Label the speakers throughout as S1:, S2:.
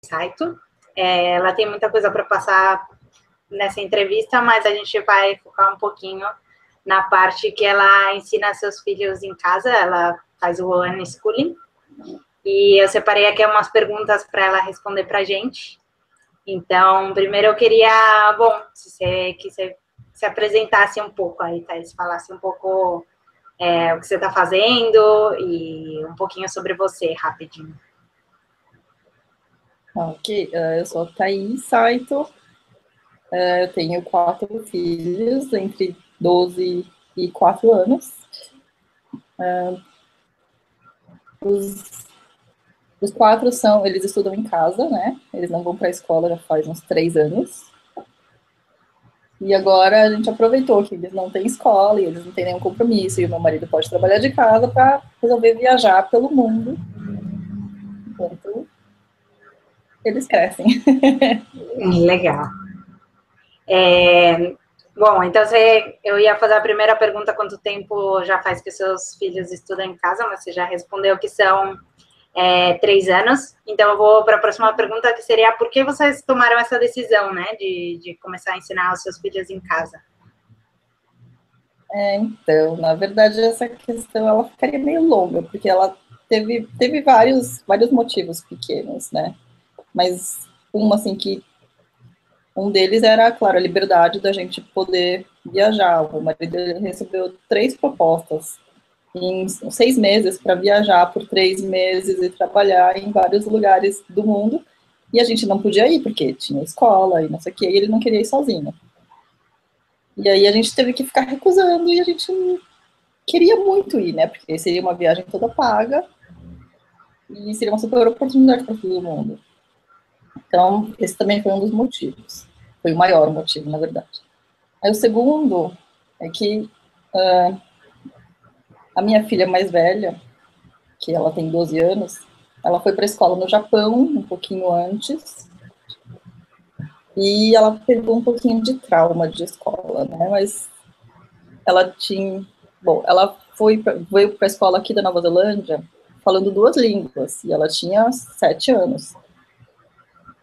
S1: Saito. Ela tem muita coisa para passar nessa entrevista, mas a gente vai focar um pouquinho na parte que ela ensina seus filhos em casa. Ela faz o unschooling. E eu separei aqui umas perguntas para ela responder para a gente. Então, primeiro eu queria, se você se apresentasse um pouco aí, Thaís, falasse um pouco o que você está fazendo e um pouquinho sobre você, rapidinho.
S2: Ok, eu sou a Thaís Saito, eu tenho 4 filhos, entre 12 e 4 anos. Os 4 eles estudam em casa, né? Eles não vão para a escola já faz uns 3 anos. E agora a gente aproveitou que eles não têm escola e eles não têm nenhum compromisso, e o meu marido pode trabalhar de casa para resolver viajar pelo mundo enquanto eles crescem.
S1: Legal. Então eu ia fazer a primeira pergunta, quanto tempo já faz que seus filhos estudam em casa, mas você já respondeu que são 3 anos. Então eu vou para a próxima pergunta, que seria por que vocês tomaram essa decisão, né, de começar a ensinar os seus filhos em casa?
S2: Então, na verdade, essa questão ela ficaria meio longa, porque ela teve vários motivos pequenos, né? Mas um deles era, claro, a liberdade da gente poder viajar. O marido recebeu 3 propostas em 6 meses para viajar por 3 meses e trabalhar em vários lugares do mundo, e a gente não podia ir, porque tinha escola e não sei o que, e ele não queria ir sozinho. E aí a gente teve que ficar recusando, e a gente queria muito ir, né? Porque seria uma viagem toda paga e seria uma super oportunidade para todo mundo. Então, esse também foi um dos motivos. Foi o maior motivo, na verdade. Aí o segundo é que a minha filha mais velha, que ela tem 12 anos, ela foi para a escola no Japão um pouquinho antes, e ela pegou um pouquinho de trauma de escola, né? Mas ela tinha... Bom, ela veio para a escola aqui da Nova Zelândia falando 2 línguas, e ela tinha 7 anos.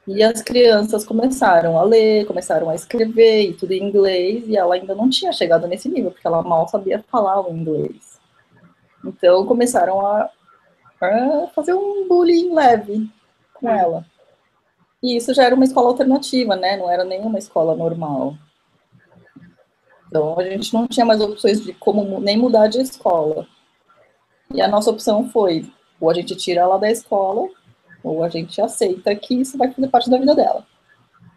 S2: E as crianças começaram a ler, começaram a escrever, e tudo em inglês, e ela ainda não tinha chegado nesse nível, porque ela mal sabia falar o inglês. Então, começaram a fazer um bullying leve com ela. E isso já era uma escola alternativa, né? Não era nenhuma escola normal. Então, a gente não tinha mais opções de como nem mudar de escola. E a nossa opção foi, ou a gente tira ela da escola, ou a gente aceita que isso vai fazer parte da vida dela.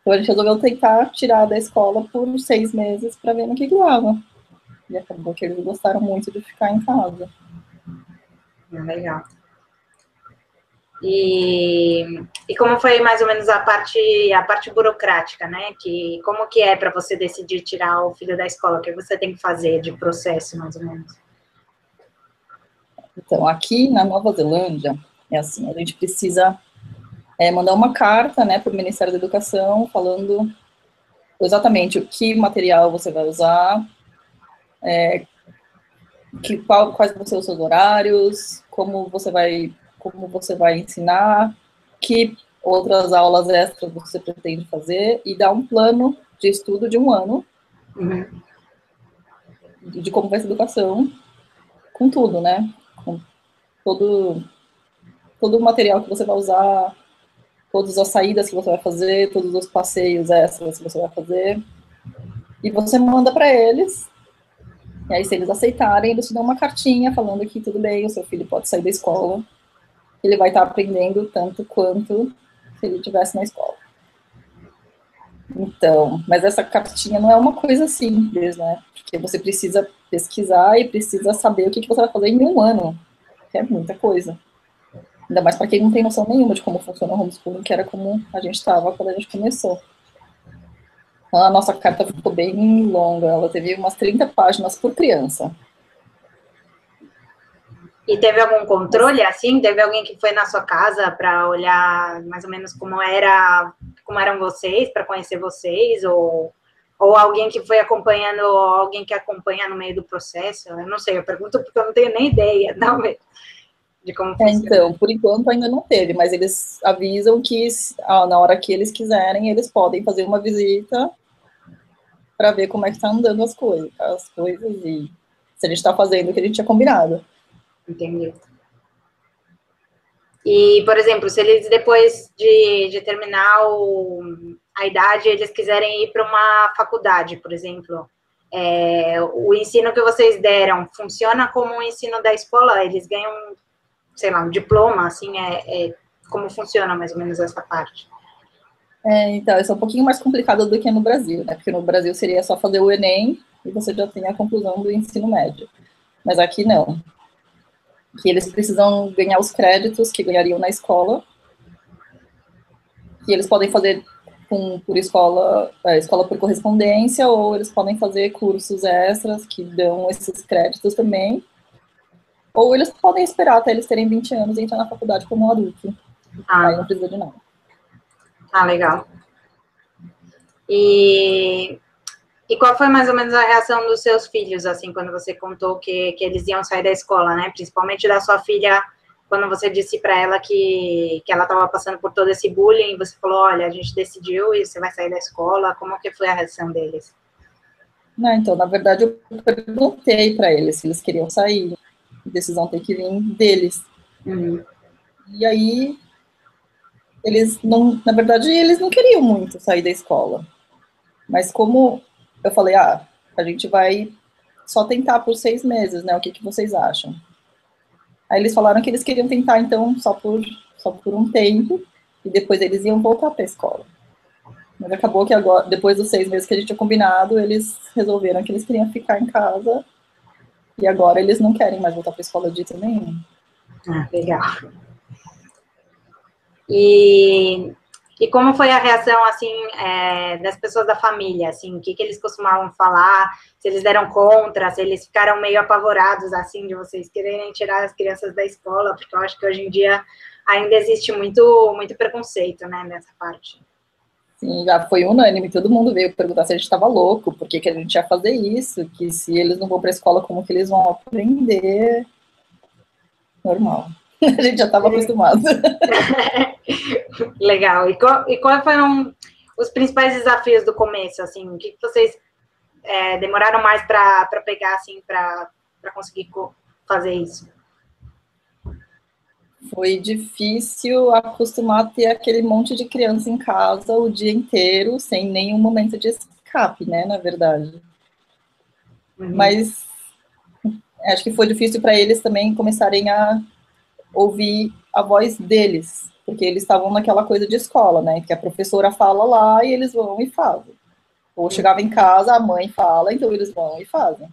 S2: Então, a gente resolveu tentar tirar da escola por 6 meses para ver no que dava. E acabou que eles gostaram muito de ficar em casa.
S1: Legal. E como foi mais ou menos a parte burocrática, né? Como que é para você decidir tirar o filho da escola? O que você tem que fazer de processo, mais ou menos?
S2: Então, aqui na Nova Zelândia, é assim, a gente precisa mandar uma carta, né, para o Ministério da Educação, falando exatamente o que material você vai usar, quais vão ser os seus horários, como você vai ensinar, que outras aulas extras você pretende fazer, e dar um plano de estudo de 1 ano, de como vai ser a educação, com tudo, né? Com todo o material que você vai usar, todas as saídas que você vai fazer, todos os passeios extras que você vai fazer, e você manda para eles, e aí se eles aceitarem, eles te dão uma cartinha falando que tudo bem, o seu filho pode sair da escola, ele vai estar aprendendo tanto quanto se ele estivesse na escola. Então, mas essa cartinha não é uma coisa simples, né? Porque você precisa pesquisar e precisa saber o que você vai fazer em 1 ano, que é muita coisa. Ainda mais para quem não tem noção nenhuma de como funciona o homeschooling, que era como a gente estava quando a gente começou. Então, a nossa carta ficou bem longa, ela teve umas 30 páginas por criança.
S1: E teve algum controle, assim? Teve alguém que foi na sua casa para olhar mais ou menos como eram vocês, para conhecer vocês? Ou alguém que foi acompanhando, alguém que acompanha no meio do processo? Eu não sei, eu pergunto porque eu não tenho nem ideia, talvez. de como funciona?
S2: Então, por enquanto ainda não teve, mas eles avisam que na hora que eles quiserem, eles podem fazer uma visita para ver como é que está andando as coisas e se a gente está fazendo o que a gente tinha combinado.
S1: Entendi. E, por exemplo, se eles depois de terminar a idade, eles quiserem ir para uma faculdade, por exemplo, o ensino que vocês deram funciona como o ensino da escola? Eles ganham, sei lá, um diploma, assim, como funciona mais ou menos essa parte?
S2: Então, isso é um pouquinho mais complicado do que no Brasil, né? Porque no Brasil seria só fazer o Enem e você já tem a conclusão do ensino médio. Mas aqui não. Que eles precisam ganhar os créditos que ganhariam na escola, que eles podem fazer por escola por correspondência, ou eles podem fazer cursos extras que dão esses créditos também, ou eles podem esperar até eles terem 20 anos e entrar na faculdade como um adulto. Aí não precisa de nada.
S1: Ah, legal. E qual foi mais ou menos a reação dos seus filhos, assim, quando você contou que eles iam sair da escola, né? Principalmente da sua filha, quando você disse para ela que ela estava passando por todo esse bullying, você falou, olha, a gente decidiu e você vai sair da escola. Como que foi a reação deles?
S2: Não, então, na verdade, eu perguntei para eles se eles queriam sair. A decisão tem que vir deles. E aí, eles não, na verdade, eles não queriam muito sair da escola. Mas como eu falei, a gente vai só tentar por 6 meses, né? O que vocês acham? Aí eles falaram que eles queriam tentar, então, só por um tempo, e depois eles iam voltar para a escola. Mas acabou que agora, depois dos 6 meses que a gente tinha combinado, eles resolveram que eles queriam ficar em casa, e agora eles não querem mais voltar para a escola de jeito nenhum.
S1: Ah, legal. E como foi a reação, assim, das pessoas da família, assim, o que eles costumavam falar, se eles deram contra, se eles ficaram meio apavorados, assim, de vocês quererem tirar as crianças da escola, porque eu acho que hoje em dia ainda existe muito, muito preconceito, né, nessa parte.
S2: Sim, já foi unânime, todo mundo veio perguntar se a gente estava louco, por que a gente ia fazer isso, que se eles não vão para a escola, como que eles vão aprender? Normal. A gente já estava acostumado.
S1: Legal. E quais foram os principais desafios do começo, assim? O que vocês demoraram mais para pegar, assim, para conseguir fazer isso?
S2: Foi difícil acostumar a ter aquele monte de criança em casa o dia inteiro, sem nenhum momento de escape, né, na verdade. Mas acho que foi difícil para eles também começarem a ouvir a voz deles, porque eles estavam naquela coisa de escola, né, que a professora fala lá e eles vão e fazem. Ou chegava em casa, a mãe fala, então eles vão e fazem.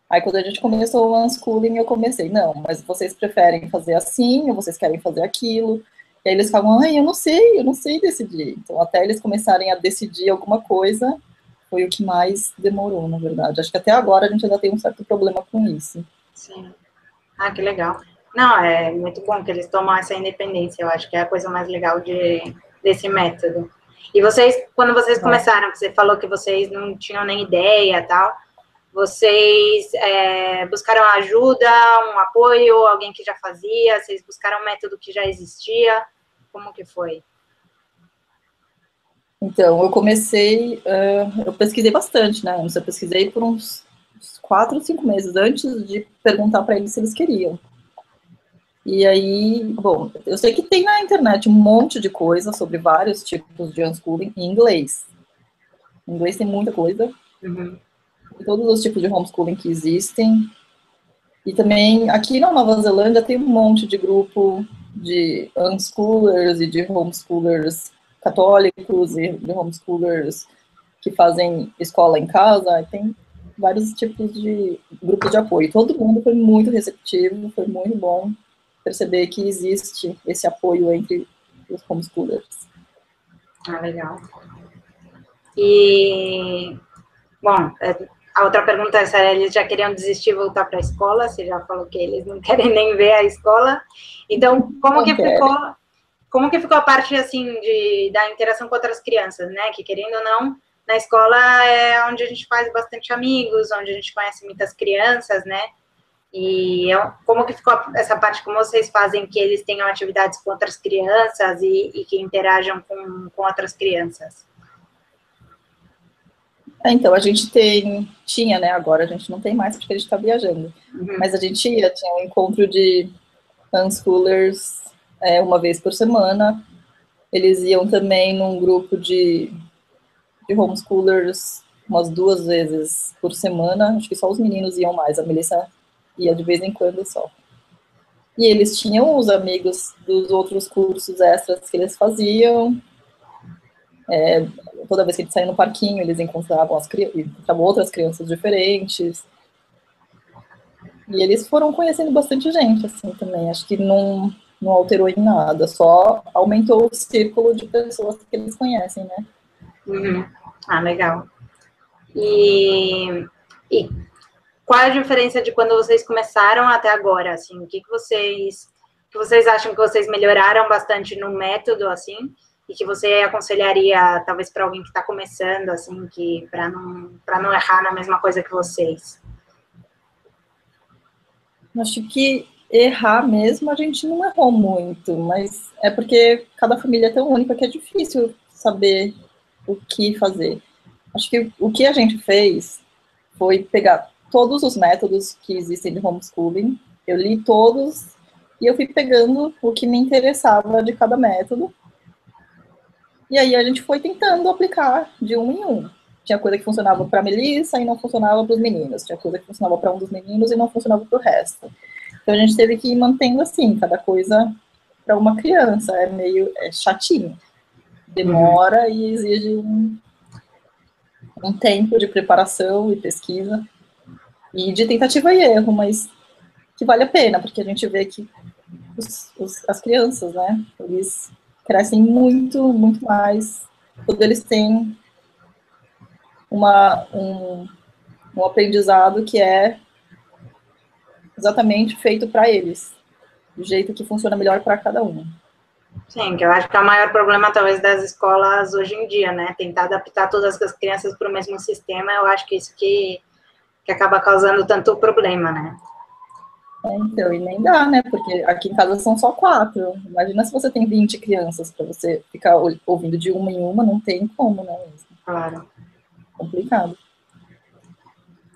S2: Aí quando a gente começou o unschooling, eu comecei, não, mas vocês preferem fazer assim, ou vocês querem fazer aquilo? E aí eles falam, ai, eu não sei decidir. Então até eles começarem a decidir alguma coisa, foi o que mais demorou, na verdade. Acho que até agora a gente ainda tem um certo problema com isso.
S1: Sim. Ah, que legal. Não, é muito bom que eles tomam essa independência, eu acho que é a coisa mais legal desse método. E vocês, quando vocês começaram, você falou que vocês não tinham nem ideia e tal, vocês buscaram ajuda, um apoio, alguém que já fazia, vocês buscaram um método que já existia, como que foi?
S2: Então, eu comecei, eu pesquisei bastante, né? Eu pesquisei por uns 4 ou 5 meses antes de perguntar para eles se eles queriam. E aí, bom, eu sei que tem na internet um monte de coisa sobre vários tipos de unschooling em inglês. Em inglês tem muita coisa. Todos os tipos de homeschooling que existem. E também, aqui na Nova Zelândia, tem um monte de grupo de unschoolers e de homeschoolers católicos e de homeschoolers que fazem escola em casa. Tem vários tipos de grupos de apoio. Todo mundo foi muito receptivo, foi muito bom perceber que existe esse apoio entre os homeschoolers.
S1: Ah, legal. E, bom, a outra pergunta é se eles já queriam desistir e voltar para a escola, você já falou que eles não querem nem ver a escola. Então, como que ficou a parte, assim, da interação com outras crianças, né? Que, querendo ou não, na escola é onde a gente faz bastante amigos, onde a gente conhece muitas crianças, né? E como que ficou essa parte, como vocês fazem que eles tenham atividades com outras crianças e que interajam com outras crianças?
S2: Então, a gente tinha, né, agora a gente não tem mais porque a gente está viajando, mas a gente tinha um encontro de unschoolers uma vez por semana, eles iam também num grupo de homeschoolers umas 2 vezes por semana, acho que só os meninos iam mais, a Melissa ia de vez em quando só. E eles tinham os amigos dos outros cursos extras que eles faziam, toda vez que eles saíam no parquinho, eles encontravam outras crianças diferentes. E eles foram conhecendo bastante gente, assim, também. Acho que não alterou em nada, só aumentou o círculo de pessoas que eles conhecem, né?
S1: Uhum. Ah, legal. E qual é a diferença de quando vocês começaram até agora, assim? O que vocês acham que vocês melhoraram bastante no método, assim? E que você aconselharia, talvez, para alguém que está começando, assim, que para não errar na mesma coisa que vocês?
S2: Acho que errar mesmo a gente não errou muito, mas é porque cada família é tão única que é difícil saber o que fazer. Acho que o que a gente fez foi pegar todos os métodos que existem de homeschooling, eu li todos e eu fui pegando o que me interessava de cada método. E aí a gente foi tentando aplicar de um em um. Tinha coisa que funcionava para a Melissa e não funcionava para os meninos. Tinha coisa que funcionava para um dos meninos e não funcionava para o resto. Então a gente teve que ir mantendo assim, cada coisa para uma criança. É meio chatinho. Demora e exige um tempo de preparação e pesquisa. E de tentativa e erro, mas que vale a pena, porque a gente vê que as crianças, né, eles crescem muito, muito mais quando eles têm um aprendizado que é exatamente feito para eles, do jeito que funciona melhor para cada um.
S1: Sim, que eu acho que é o maior problema, talvez, das escolas hoje em dia, né? Tentar adaptar todas as crianças para o mesmo sistema, eu acho que isso que acaba causando tanto problema, né?
S2: Então, e nem dá, né? Porque aqui em casa são só 4. Imagina se você tem 20 crianças para você ficar ouvindo de uma em uma, não tem como, né?
S1: Claro.
S2: Complicado.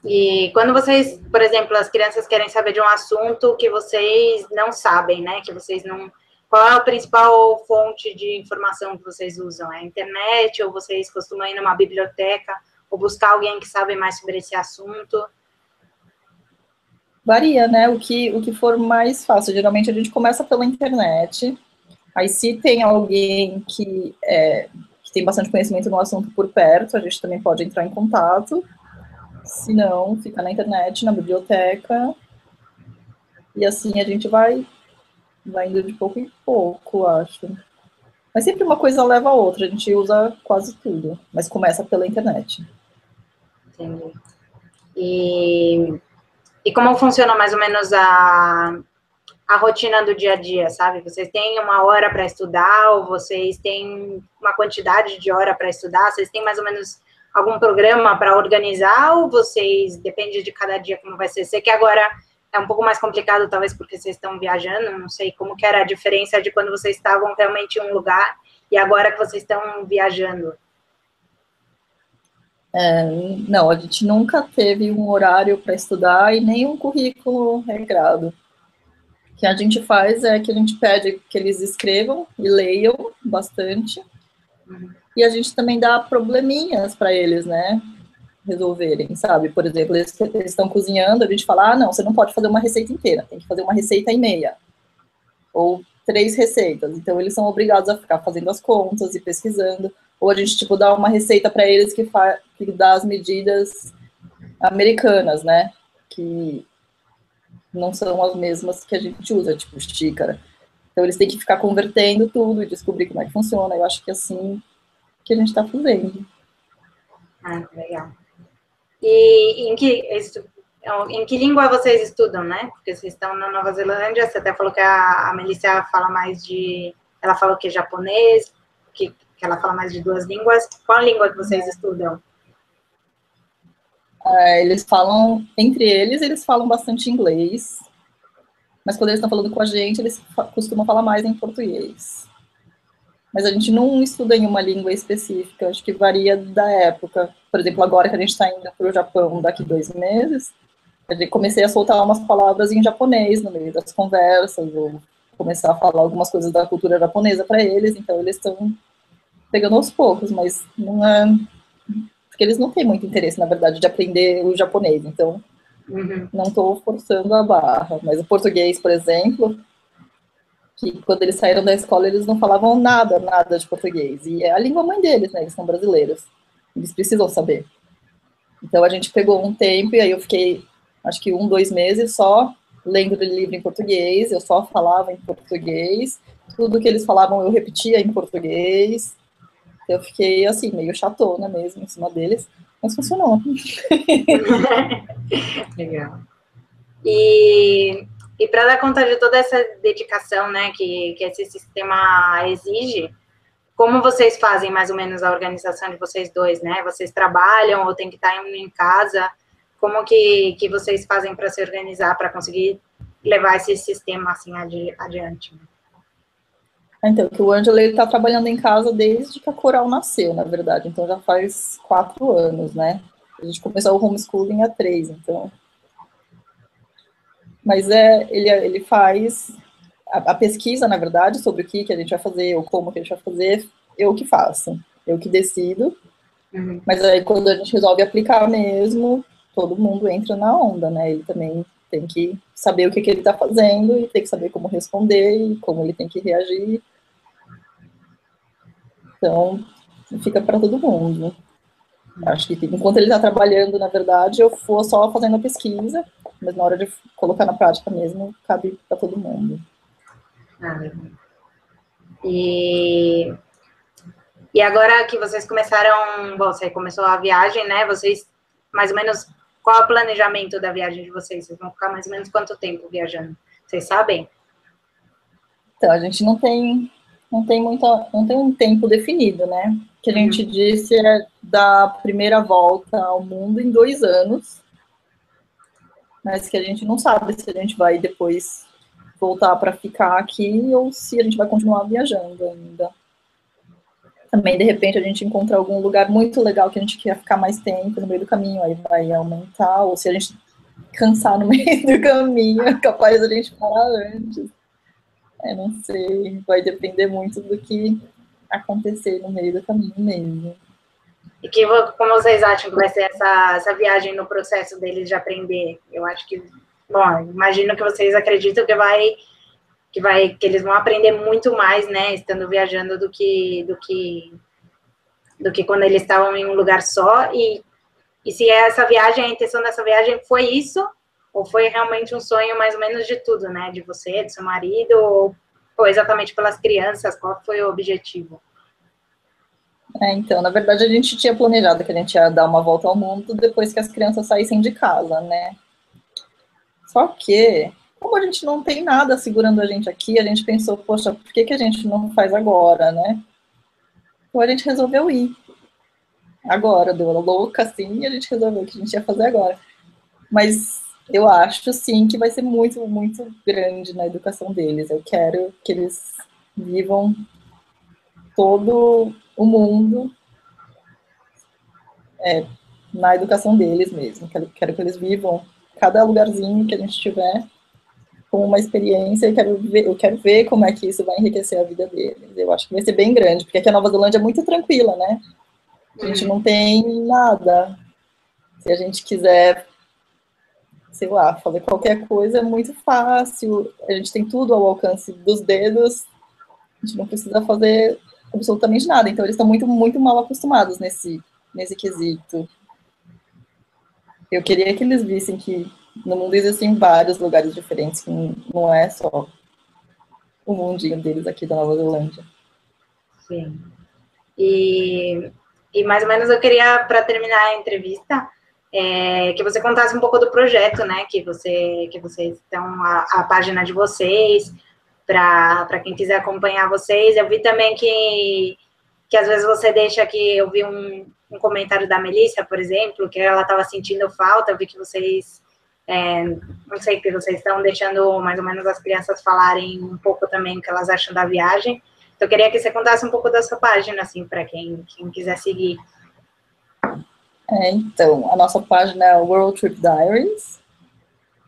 S1: E quando vocês, por exemplo, as crianças querem saber de um assunto que vocês não sabem, né? Que vocês não. Qual é a principal fonte de informação que vocês usam? É a internet? Ou vocês costumam ir numa biblioteca? Ou buscar alguém que sabe mais sobre esse assunto?
S2: Varia, né? O que for mais fácil. Geralmente a gente começa pela internet. Aí, se tem alguém que tem bastante conhecimento no assunto por perto, a gente também pode entrar em contato. Se não, fica na internet, na biblioteca. E assim a gente vai indo de pouco em pouco, acho. Mas sempre uma coisa leva a outra, a gente usa quase tudo, mas começa pela internet.
S1: Entendi. E como funciona mais ou menos a rotina do dia a dia, sabe? Vocês têm uma hora para estudar ou vocês têm uma quantidade de hora para estudar? Vocês têm mais ou menos algum programa para organizar ou vocês, depende de cada dia como vai ser? Sei que agora é um pouco mais complicado, talvez porque vocês estão viajando, não sei como que era a diferença de quando vocês estavam realmente em um lugar e agora que vocês estão viajando.
S2: Não, a gente nunca teve um horário para estudar e nem um currículo regrado. O que a gente faz é que a gente pede que eles escrevam e leiam bastante. E a gente também dá probleminhas para eles, né? Resolverem, sabe? Por exemplo, eles estão cozinhando, a gente fala, não, você não pode fazer uma receita inteira, tem que fazer uma receita e meia. Ou 3 receitas. Então, eles são obrigados a ficar fazendo as contas e pesquisando. Ou a gente, tipo, dá uma receita para eles que dá as medidas americanas, né? Que não são as mesmas que a gente usa, tipo xícara. Então, eles têm que ficar convertendo tudo e descobrir como é que funciona. Eu acho que é assim que a gente está fazendo.
S1: Ah, legal. E em que língua vocês estudam, né? Porque vocês estão na Nova Zelândia, você até falou que a Melissa fala mais de... Ela falou que é japonês, que ela fala mais de 2 línguas. Qual língua que vocês estudam?
S2: Eles falam, entre eles falam bastante inglês, mas quando eles estão falando com a gente, eles costumam falar mais em português. Mas a gente não estuda em uma língua específica, acho que varia da época. Por exemplo, agora que a gente está indo para o Japão daqui 2 meses, eu comecei a soltar umas palavras em japonês no meio das conversas, ou começar a falar algumas coisas da cultura japonesa para eles, então eles estão pegando aos poucos, mas não é... Porque eles não têm muito interesse, na verdade, de aprender o japonês, então não estou forçando a barra. Mas o português, por exemplo, que quando eles saíram da escola, eles não falavam nada de português. E é a língua mãe deles, né? Eles são brasileiros. Eles precisam saber. Então a gente pegou um tempo e aí eu fiquei, acho que 1, 2 meses só lendo livro em português, eu só falava em português, tudo que eles falavam eu repetia em português. Eu fiquei, assim, meio chatona mesmo em cima deles, mas funcionou.
S1: Legal. E para dar conta de toda essa dedicação, né, que esse sistema exige, como vocês fazem mais ou menos a organização de vocês dois, né? Vocês trabalham ou tem que estar em casa? Como que vocês fazem para se organizar, para conseguir levar esse sistema assim adiante?
S2: Então, que o Ângelo ele está trabalhando em casa desde que a Coral nasceu, na verdade. Então, já faz 4 anos, né? A gente começou o homeschooling há 3, então... Mas ele faz a pesquisa, na verdade, sobre o que a gente vai fazer, ou como que a gente vai fazer, eu que faço. Eu que decido. Mas aí, quando a gente resolve aplicar mesmo, todo mundo entra na onda, né? Ele também tem que saber o que ele está fazendo e tem que saber como responder e como ele tem que reagir. Então, fica para todo mundo. Acho que enquanto ele está trabalhando, na verdade, eu for só fazendo a pesquisa, mas na hora de colocar na prática mesmo, cabe para todo mundo.
S1: E agora que vocês começaram, bom, você começou a viagem, né? Vocês, mais ou menos, qual é o planejamento da viagem de vocês? Vocês vão ficar mais ou menos quanto tempo viajando? Vocês sabem?
S2: Então, a gente não tem um tempo definido, né? O que a gente disse é dar a primeira volta ao mundo em 2 anos, mas que a gente não sabe se a gente vai depois voltar para ficar aqui ou se a gente vai continuar viajando ainda. Também, de repente, a gente encontra algum lugar muito legal que a gente quer ficar mais tempo no meio do caminho, aí vai aumentar, ou se a gente cansar no meio do caminho, é capaz a gente parar antes. Não sei, vai depender muito do que acontecer no meio do caminho mesmo.
S1: E como vocês acham que vai ser essa viagem no processo deles de aprender? Eu acho que, bom, imagino que vocês acreditam que eles vão aprender muito mais, né, estando viajando do que quando eles estavam em um lugar só. E se essa viagem, a intenção dessa viagem foi isso, ou foi realmente um sonho mais ou menos de tudo, né, de você, do seu marido, ou exatamente pelas crianças, qual foi o objetivo?
S2: Então, na verdade, a gente tinha planejado que a gente ia dar uma volta ao mundo depois que as crianças saíssem de casa, né? Só que, como a gente não tem nada segurando a gente aqui, a gente pensou, poxa, por que a gente não faz agora, né? Então a gente resolveu ir. Agora, deu a louca, assim, e a gente resolveu que a gente ia fazer agora. Mas eu acho, sim, que vai ser muito, muito grande na educação deles. Eu quero que eles vivam todo o mundo na educação deles mesmo. Quero que eles vivam cada lugarzinho que a gente tiver como uma experiência. Eu quero ver como é que isso vai enriquecer a vida deles. Eu acho que vai ser bem grande, porque aqui a Nova Zelândia é muito tranquila, né? A gente não tem nada. Se a gente quiser, sei lá, fazer qualquer coisa é muito fácil. A gente tem tudo ao alcance dos dedos. A gente não precisa fazer absolutamente nada. Então, eles estão muito, muito mal acostumados nesse quesito. Eu queria que eles vissem que no mundo existem vários lugares diferentes, que não é só o mundinho deles aqui da Nova Zelândia.
S1: Sim. E mais ou menos eu queria, para terminar a entrevista, que você contasse um pouco do projeto, né? Que vocês estão, a página de vocês, para quem quiser acompanhar vocês. Eu vi também que às vezes você deixa aqui, eu vi um comentário da Melissa, por exemplo, que ela estava sentindo falta, eu vi que vocês, não sei, que vocês estão deixando mais ou menos as crianças falarem um pouco também o que elas acham da viagem. Então, eu queria que você contasse um pouco da sua página, assim, para quem quiser seguir.
S2: Então, a nossa página é World Trip Diaries,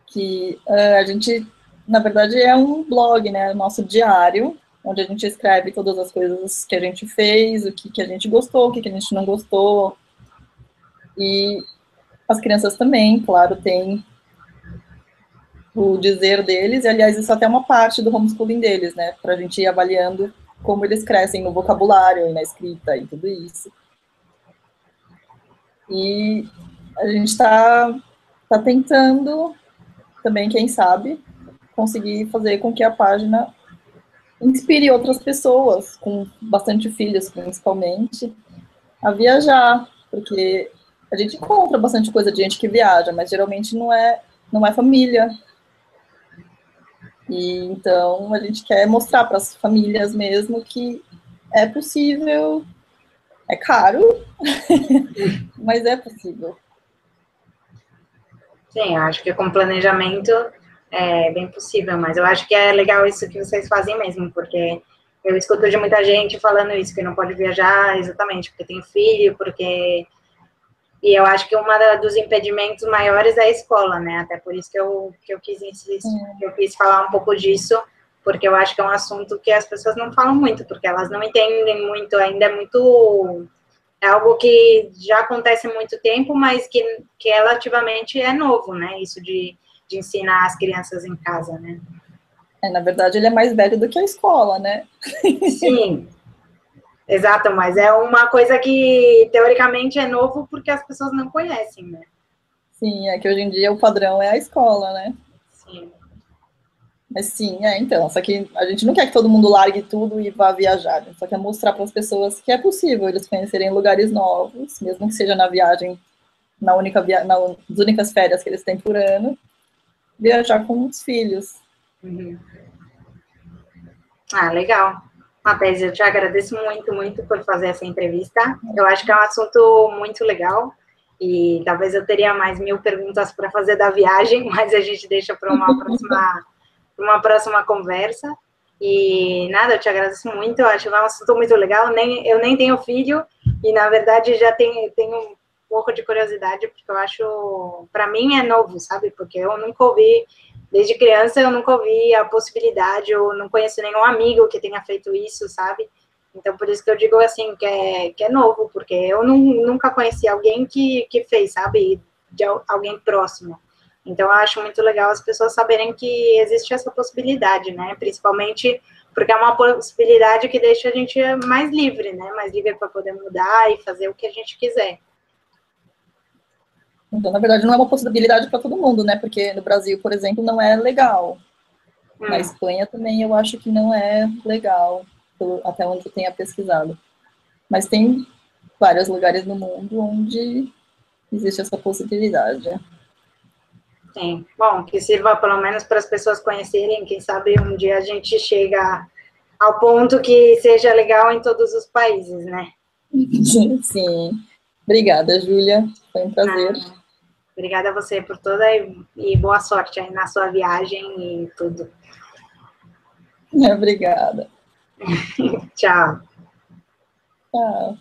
S2: que a gente, na verdade, é um blog, né, nosso diário, onde a gente escreve todas as coisas que a gente fez, o que a gente gostou, o que a gente não gostou, e as crianças também, claro, têm o dizer deles, e aliás, isso até é uma parte do homeschooling deles, né, para a gente ir avaliando como eles crescem no vocabulário e na escrita e tudo isso. E a gente está tentando também, quem sabe, conseguir fazer com que a página inspire outras pessoas, com bastante filhos, principalmente, a viajar, porque a gente encontra bastante coisa de gente que viaja, mas geralmente não é família. E então a gente quer mostrar para as famílias mesmo que é possível, é caro, mas é possível.
S1: Sim, eu acho que com planejamento é bem possível, mas eu acho que é legal isso que vocês fazem mesmo, porque eu escuto de muita gente falando isso, que não pode viajar exatamente porque tem filho, porque... E eu acho que dos impedimentos maiores é a escola, né? Até por isso que eu quis insistir, que eu quis falar um pouco disso, porque eu acho que é um assunto que as pessoas não falam muito, porque elas não entendem muito, ainda é muito... É algo que já acontece há muito tempo, mas que relativamente é novo, né? Isso de ensinar as crianças em casa, né?
S2: Na verdade, ele é mais velho do que a escola, né?
S1: Sim, exato, mas é uma coisa que, teoricamente, é novo porque as pessoas não conhecem, né?
S2: Sim, é que hoje em dia o padrão é a escola, né?
S1: Sim.
S2: Mas sim, então, só que a gente não quer que todo mundo largue tudo e vá viajar, a gente só quer mostrar para as pessoas que é possível eles conhecerem lugares novos, mesmo que seja na viagem, nas únicas férias que eles têm por ano, viajar com os filhos.
S1: Uhum. Ah, legal. Matheus, eu te agradeço muito, muito por fazer essa entrevista. Eu acho que é um assunto muito legal e talvez eu teria mais 1000 perguntas para fazer da viagem, mas a gente deixa para uma próxima conversa. E nada, eu te agradeço muito, eu acho que é um assunto muito legal. Eu nem tenho filho e, na verdade, já tenho um pouco de curiosidade, porque eu acho, para mim é novo, sabe? Porque eu nunca ouvi, desde criança, eu nunca ouvi a possibilidade, eu não conheço nenhum amigo que tenha feito isso, sabe? Então, por isso que eu digo assim, que é novo, porque eu nunca conheci alguém que fez, sabe? De alguém próximo. Então, eu acho muito legal as pessoas saberem que existe essa possibilidade, né? Principalmente porque é uma possibilidade que deixa a gente mais livre, né? Mais livre para poder mudar e fazer o que a gente quiser.
S2: Então, na verdade, não é uma possibilidade para todo mundo, né? Porque no Brasil, por exemplo, não é legal. Na Espanha também eu acho que não é legal, até onde eu tenha pesquisado. Mas tem vários lugares no mundo onde existe essa possibilidade.
S1: Sim, bom, que sirva pelo menos para as pessoas conhecerem, quem sabe um dia a gente chega ao ponto que seja legal em todos os países, né?
S2: Sim. Obrigada, Júlia. Foi um prazer.
S1: Obrigada a você por toda e boa sorte aí na sua viagem e tudo.
S2: Obrigada.
S1: Tchau.
S2: Tchau.